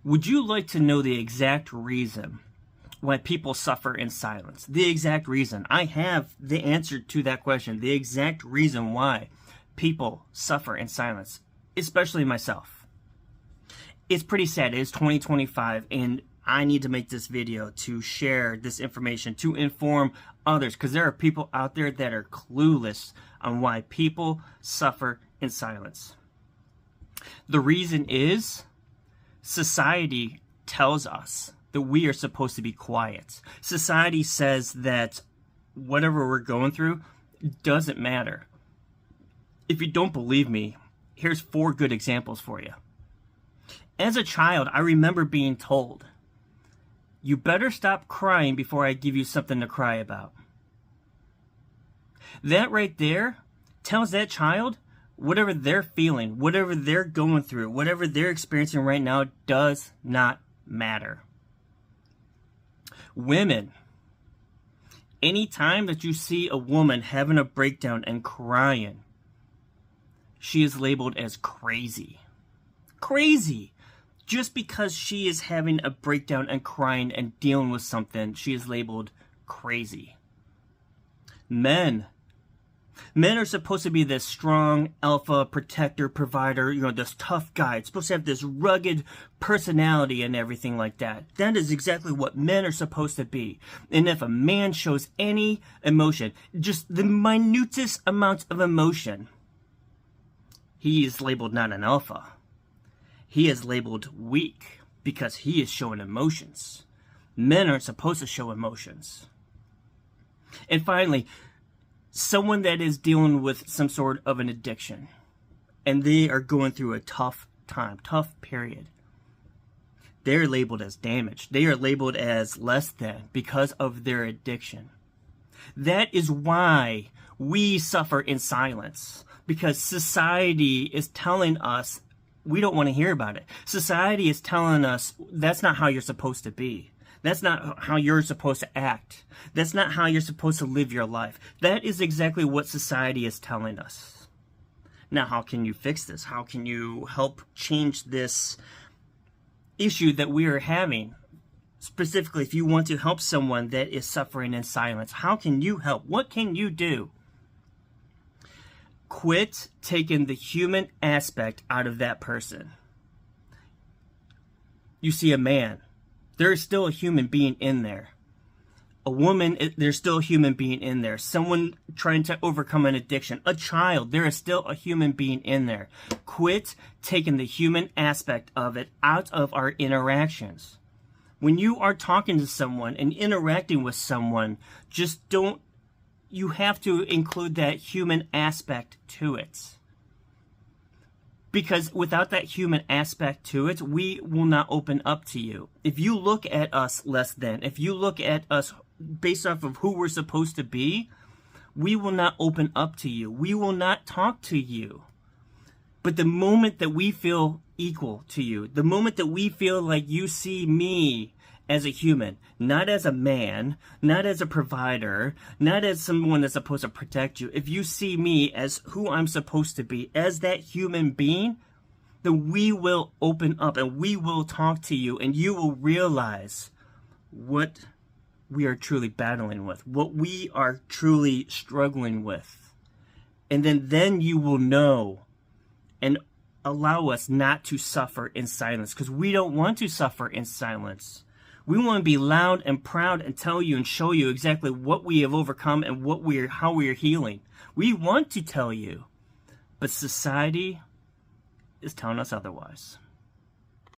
Would you like to know the exact reason why people suffer in silence? The exact reason. I have the answer to that question. The exact reason why people suffer in silence, especially myself. It's pretty sad. It is 2025, and I need to make this video to share this information, to inform others, because there are people out there that are clueless on why people suffer in silence. The reason is society tells us that we are supposed to be quiet. Society says that whatever we're going through doesn't matter. If you don't believe me, here's 4 good examples for you. As a child, I remember being told, you better stop crying before I give you something to cry about. That right there tells that child whatever they're feeling, whatever they're going through, whatever they're experiencing right now does not matter. Women, anytime that you see a woman having a breakdown and crying, she is labeled as crazy. Crazy! Just because she is having a breakdown and crying and dealing with something, she is labeled crazy. Men are supposed to be this strong alpha protector provider, this tough guy. It's supposed to have this rugged personality and everything like that. That is exactly what men are supposed to be. And if a man shows any emotion, just the minutest amount of emotion, he is labeled not an alpha. He is labeled weak because he is showing emotions. Men aren't supposed to show emotions. And finally, someone that is dealing with some sort of an addiction and they are going through a tough time, tough period, they're labeled as damaged. They are labeled as less than because of their addiction. That is why we suffer in silence, because society is telling us we don't want to hear about it. Society is telling us that's not how you're supposed to be. That's not how you're supposed to act. That's not how you're supposed to live your life. That is exactly what society is telling us. Now, how can you fix this? How can you help change this issue that we are having? Specifically, if you want to help someone that is suffering in silence, how can you help? What can you do? Quit taking the human aspect out of that person. You see a man, there is still a human being in there. A woman, there's still a human being in there. Someone trying to overcome an addiction. A child, there is still a human being in there. Quit taking the human aspect of it out of our interactions. When you are talking to someone and interacting with someone, just don't, you have to include that human aspect to it. Because without that human aspect to it, we will not open up to you. If you look at us less than, if you look at us based off of who we're supposed to be, we will not open up to you. We will not talk to you. But the moment that we feel equal to you, the moment that we feel like you see me as a human, not as a man, not as a provider, not as someone that's supposed to protect you. If you see me as who I'm supposed to be, as that human being, then we will open up and we will talk to you and you will realize what we are truly battling with, what we are truly struggling with. And then you will know and allow us not to suffer in silence, because we don't want to suffer in silence. We want to be loud and proud and tell you and show you exactly what we have overcome and how we are healing. We want to tell you, but society is telling us otherwise.